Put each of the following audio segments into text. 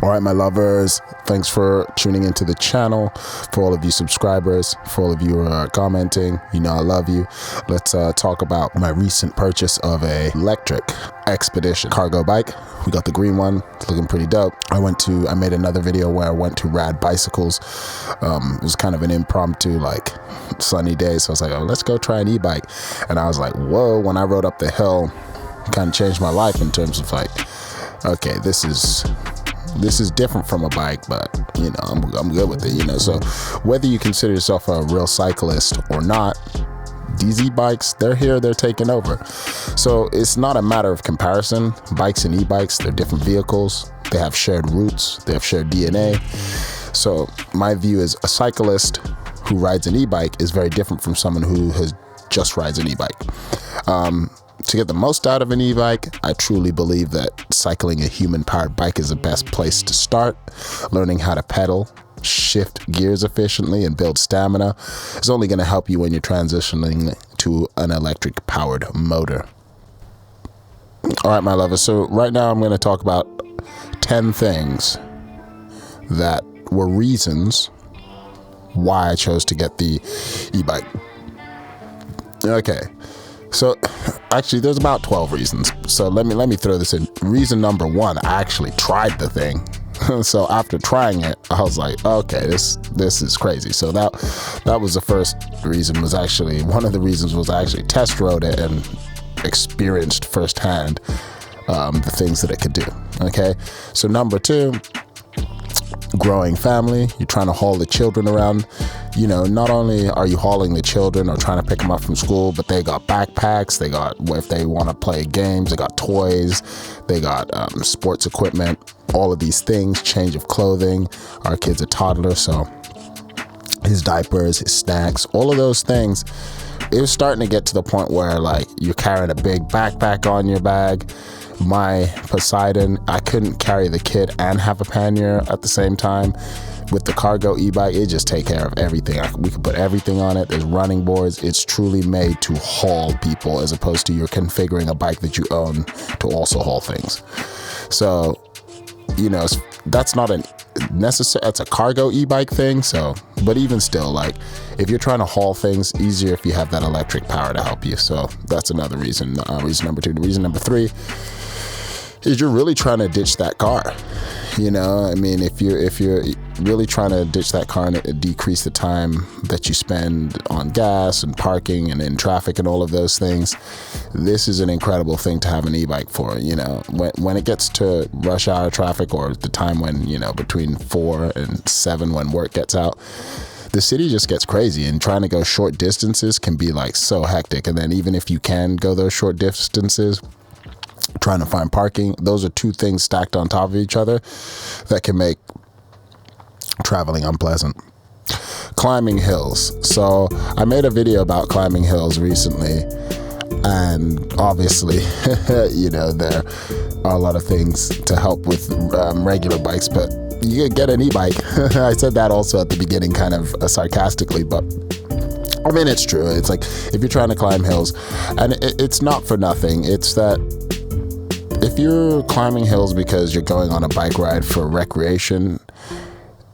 All right, my lovers, thanks for tuning into the channel. For all of you subscribers, for all of you who are commenting, you know I love you. Let's talk about my recent purchase of a electric expedition cargo bike. We got the green one. It's looking pretty dope. I made another video where I went to rad bicycles. It was kind of an impromptu, like, sunny day. So I was like, oh, let's go try an e-bike. And I was like, whoa, when I rode up the hill, it kind of changed my life in terms of like, okay, this is different from a bike, but you know, I'm good with it, you know. So whether you consider yourself a real cyclist or not, these e-bikes, they're here, they're taking over. So it's not a matter of comparison. Bikes and e-bikes, they're different vehicles. They have shared roots, they have shared DNA. So my view is a cyclist who rides an e-bike is very different from someone who just rides an e-bike. To get the most out of an e-bike, I truly believe that cycling a human-powered bike is the best place to start. Learning how to pedal, shift gears efficiently, and build stamina is only going to help you when you're transitioning to an electric-powered motor. All right, my lovers, so right now I'm going to talk about 10 things that were reasons why I chose to get the e-bike. Okay. So actually there's about 12 reasons. So let me throw this in. Reason number one, I actually tried the thing. So after trying it, I was like, okay, this is crazy. So that was the first reason. One of the reasons was I actually test rode it and experienced firsthand the things that it could do. Okay. So number two, growing family. You're trying to haul the children around. You know, not only are you hauling the children or trying to pick them up from school, but they got backpacks, they got, if they want to play games, they got toys, they got sports equipment, all of these things, change of clothing. Our kid's a toddler, so his diapers, his snacks, all of those things. It was starting to get to the point where like you're carrying a big backpack on your bag. My Poseidon, I couldn't carry the kid and have a pannier at the same time. With the cargo e-bike, it just take care of everything. We can put everything on it. There's running boards. It's truly made to haul people as opposed to you're configuring a bike that you own to also haul things. So, you know, that's not that's a cargo e-bike thing. So, but even still, like if you're trying to haul things, easier if you have that electric power to help you. So that's another reason. Reason number two. Reason number three is you're really trying to ditch that car. You know, I mean, if you're really trying to ditch that car and decrease the time that you spend on gas and parking and in traffic and all of those things, this is an incredible thing to have an e-bike for. You know, when it gets to rush hour traffic or the time when, you know, between 4 and 7 when work gets out, the city just gets crazy, and trying to go short distances can be like so hectic. And then even if you can go those short distances, trying to find parking, those are two things stacked on top of each other that can make traveling unpleasant. Climbing hills. So I made a video about climbing hills recently, and obviously, you know, there are a lot of things to help with regular bikes, but you could get an e-bike. I said that also at the beginning kind of sarcastically, but I mean, it's true. It's like if you're trying to climb hills, and it's not for nothing, it's that if you're climbing hills because you're going on a bike ride for recreation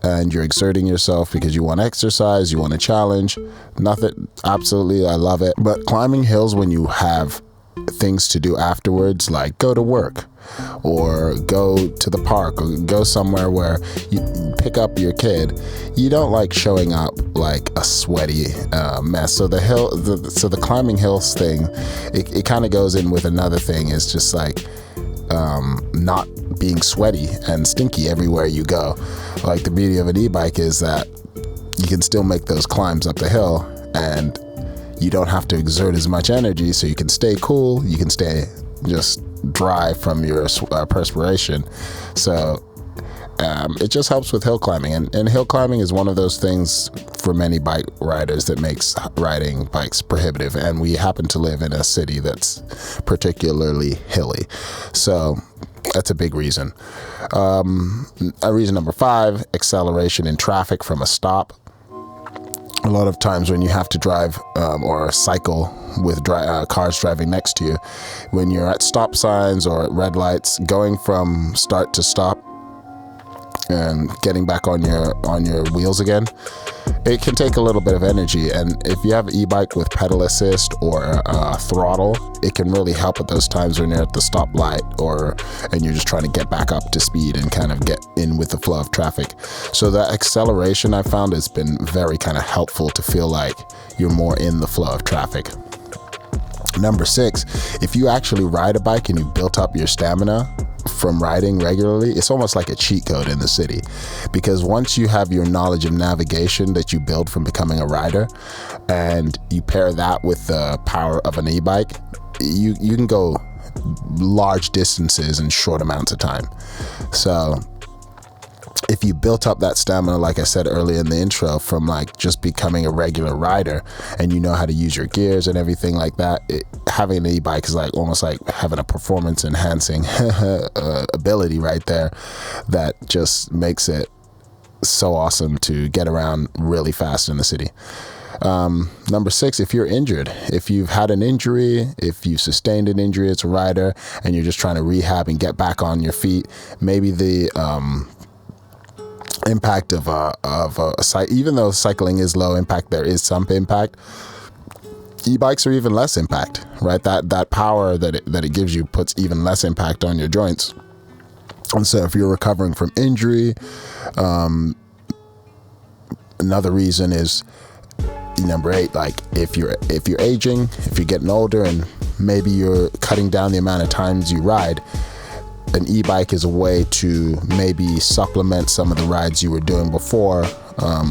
and you're exerting yourself because you want exercise, you want a challenge, nothing, absolutely, I love it. But climbing hills when you have things to do afterwards, like go to work or go to the park or go somewhere where you pick up your kid, you don't like showing up like a sweaty mess. So the climbing hills thing, it kind of goes in with another thing. It's just like not being sweaty and stinky everywhere you go. Like the beauty of an e-bike is that you can still make those climbs up the hill and you don't have to exert as much energy, so you can stay cool, you can stay just dry from your perspiration. So it just helps with hill climbing, and hill climbing is one of those things for many bike riders that makes riding bikes prohibitive, and we happen to live in a city that's particularly hilly, so that's a big reason. Reason number 5, acceleration in traffic from a stop. A lot of times when you have to drive or cycle with cars driving next to you, when you're at stop signs or at red lights, going from start to stop, and getting back on your wheels again, it can take a little bit of energy. And if you have an e-bike with pedal assist or throttle, it can really help at those times when you're at the stoplight and you're just trying to get back up to speed and kind of get in with the flow of traffic. So that acceleration, I found, has been very kind of helpful to feel like you're more in the flow of traffic. Number 6, if you actually ride a bike and you built up your stamina from riding regularly, it's almost like a cheat code in the city, because once you have your knowledge of navigation that you build from becoming a rider and you pair that with the power of an e-bike, you can go large distances in short amounts of time. So if you built up that stamina, like I said earlier in the intro, from like just becoming a regular rider, and you know how to use your gears and everything like that, having an e-bike is like almost like having a performance enhancing ability right there that just makes it so awesome to get around really fast in the city. Number 6, if you're injured, if you've had an injury, if you've sustained an injury as a rider and you're just trying to rehab and get back on your feet, maybe the impact of even though cycling is low impact, there is some impact. E-bikes are even less impact, right? That power that it gives you puts even less impact on your joints. And so if you're recovering from injury, another reason is number 8, like if you're aging, if you're getting older and maybe you're cutting down the amount of times you ride, an e-bike is a way to maybe supplement some of the rides you were doing before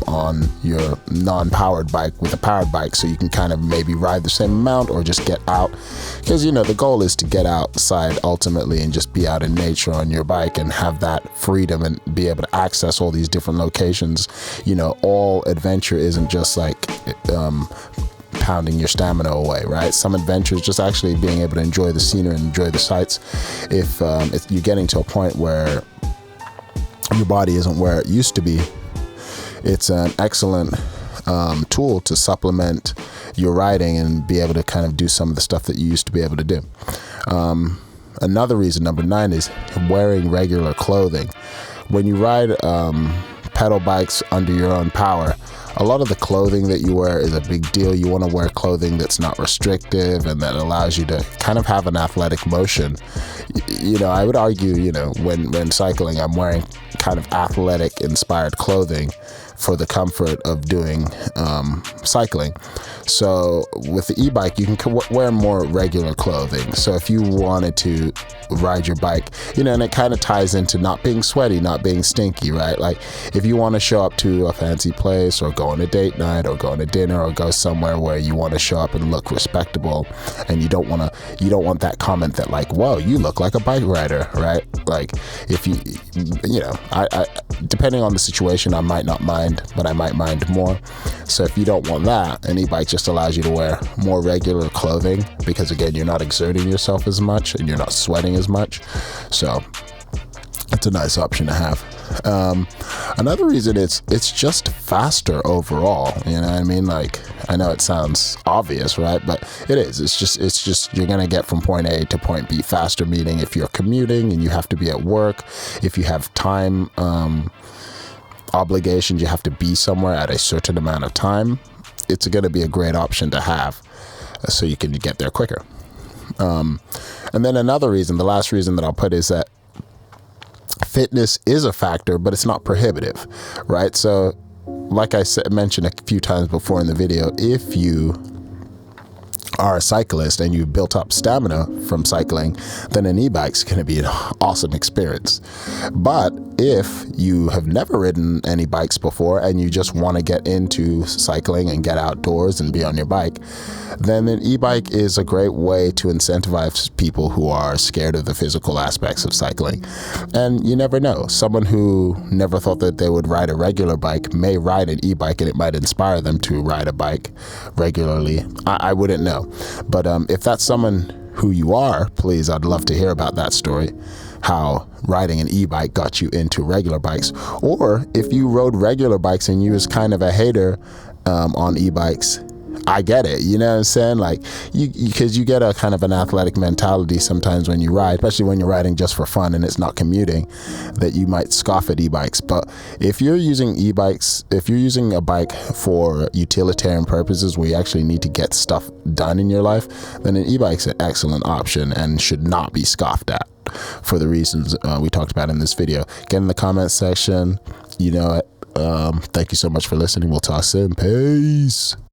on your non-powered bike with a powered bike, so you can kind of maybe ride the same amount or just get out, because the goal is to get outside ultimately and just be out in nature on your bike and have that freedom and be able to access all these different locations. All adventure isn't just like pounding your stamina away, right? Some adventures just actually being able to enjoy the scenery and enjoy the sights. If you're getting to a point where your body isn't where it used to be, it's an excellent tool to supplement your riding and be able to kind of do some of the stuff that you used to be able to do. Another reason, number 9, is wearing regular clothing. When you ride pedal bikes under your own power, a lot of the clothing that you wear is a big deal. You want to wear clothing that's not restrictive and that allows you to kind of have an athletic motion. I would argue, when cycling, I'm wearing kind of athletic inspired clothing for the comfort of doing cycling. So with the e-bike, you can wear more regular clothing. So if you wanted to ride your bike, and it kind of ties into not being sweaty, not being stinky, right? Like if you want to show up to a fancy place or go on a date night or go on a dinner or go somewhere where you want to show up and look respectable, and you don't want that comment that like, whoa, you look like a bike rider, right? Like if I depending on the situation, I might not mind, but I might mind more. So if you don't want that, an e-bike just allows you to wear more regular clothing, because again, you're not exerting yourself as much and you're not sweating as much. So it's a nice option to have. Another reason it's just faster overall. You know what I mean? Like, I know it sounds obvious, right? But it is. It's just you're gonna get from point A to point B faster. Meaning, if you're commuting and you have to be at work, if you have time obligations, you have to be somewhere at a certain amount of time, it's going to be a great option to have, so you can get there quicker. And then another reason, the last reason that I'll put, is that fitness is a factor, but it's not prohibitive, right? So like I mentioned a few times before in the video, if you are a cyclist and you've built up stamina from cycling, then an e-bike's going to be an awesome experience. But if you have never ridden any bikes before and you just want to get into cycling and get outdoors and be on your bike, then an e-bike is a great way to incentivize people who are scared of the physical aspects of cycling. And you never know, someone who never thought that they would ride a regular bike may ride an e-bike, and it might inspire them to ride a bike regularly. I wouldn't know. But if that's someone who you are, please, I'd love to hear about that story, how riding an e-bike got you into regular bikes. Or if you rode regular bikes and you was kind of a hater on e-bikes, I get it. You know what I'm saying? Like, because you get a kind of an athletic mentality sometimes when you ride, especially when you're riding just for fun and it's not commuting, that you might scoff at e-bikes. But if you're using e-bikes, if you're using a bike for utilitarian purposes where you actually need to get stuff done in your life, then an e-bike's an excellent option and should not be scoffed at for the reasons we talked about in this video. Get in the comment section. Thank you so much for listening. We'll talk soon. Peace.